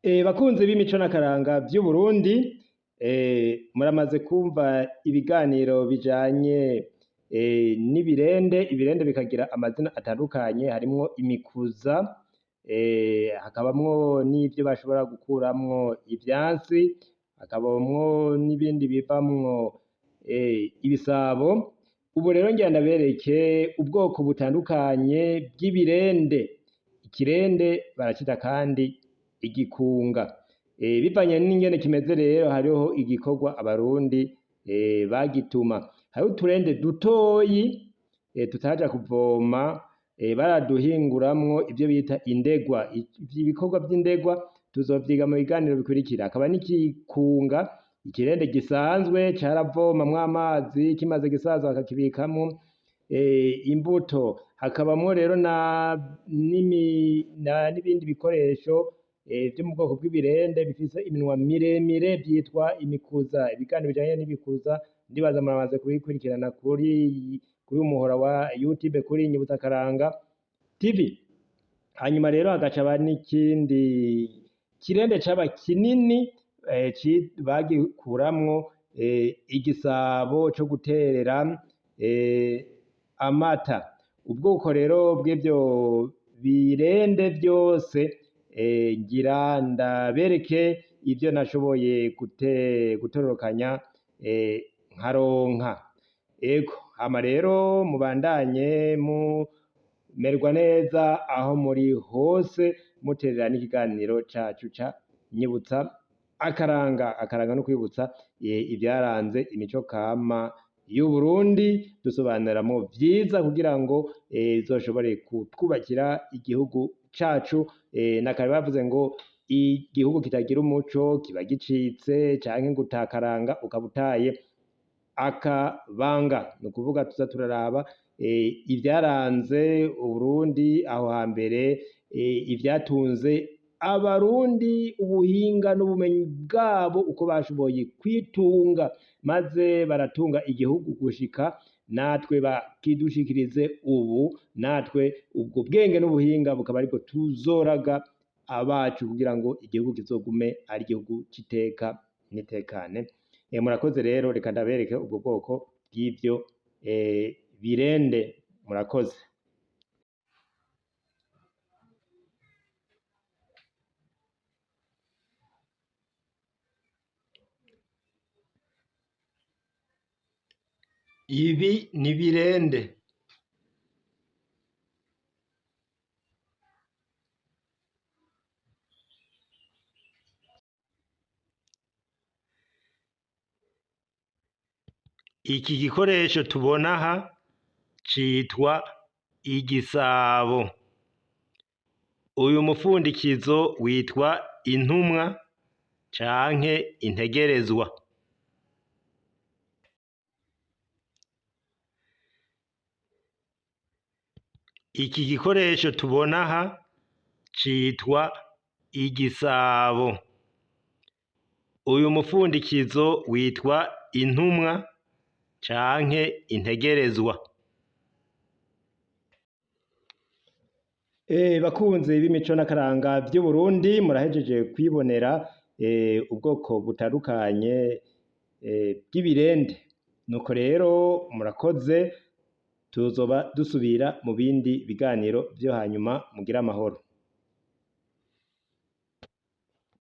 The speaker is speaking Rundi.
Bakunzi b'imico n'akaranga vy'Uburundi, muramaze kumva ibiganiro bijanye n'ibirende. Ibirende bikagira amazina atandukanye, harimwo imikuza, hakabamwo n'ivyo bashobora gukuramwo ivyansi, hakabamwo n'ibindi bivamwo ibisabo. Ubu rero ngira ndabereke ubwoko butandukanye bw'ibirende. Ikirende baracita kandi igikunga. Bivanye n'ingene kimeze rero hariho igikorwa abarundi bagituma. Hariho uturende dutoyi tutaja kuvoma, baraduhinguramwo ivyo bita indegwa. Ibikorwa vy'indegwa tuzovyiga mu biganiro bikurikira. Hakaba n'igikunga, ikirende gisanzwe caravomamwo amazi, kimaze gisaza bakakibikamwo imbuto. Hakabamwo rero n'ibindi bikoresho vyo mu bwoko bw'ibirende bifise iminwa miremire vyitwa imikuza. Ibiganiro bijanye n'ibikuza ndibaza muramaze kubikurikirana kuri umuhora wa YouTube kuri Nyibutsa Akaranga TV. Hanyuma rero hagaca haba n'ikindi kirende caba kinini bagikuramwo igisabo co guterera amata. Ubwoko rero bw'ivyo birende vyose ngira ndabereke ivyo nashoboye gutororokanya nkaronka. Ego, hama rero mubandanye mumererwa neza aho muri hose, muterera n'ikiganiro cacu ca Nyibutsa Akaranga. Akaranga no kwibutsa ivyaranze imico kama y'Uburundi, dusobanuramwo vyiza kugira ngo bizoshobore kutwubakira igihugu cacu. Na kare bavuze ngo igihugu kitagira umuco kiba gicitse, canke ngo uta akaranga ukaba utaye akabanga. Ni ukuvuga tuza turaraba ivyaranze Uburundi aho hambere, ivyatunze abarundi, ubuhinga n'ubumenyi bwabo, uko bashoboye kwitunga maze baratunga igihugu gushika natwe bakidushikirize ubu. Natwe ubwo bwenge n'ubuhinga bukaba aribwo tuzoraga abacu kugira ngo igihugu kizogume ari igihugu c'iteka n'itekane. Murakoze rero, reka ndabereke ubwo bwoko bw'ivyo birende. Murakoze. Ibi ni birende. Iki gikoresho tubona aha citwa igisabo. Uyu mufundikizo witwa intumwa canke integerezwa. Iki gikoresho tubona aha citwa igisabo. Uyu mufundikizo witwa intumwa canke integerezwa. Bakunzi b'imico n'akaranga vy'Uburundi, murahejeje kwibonera ubwoko butandukanye bw'ibirende. Nuko rero murakoze, tuzoba dusubira mu bindi biganiro vyo hanyuma. Mugire amahoro.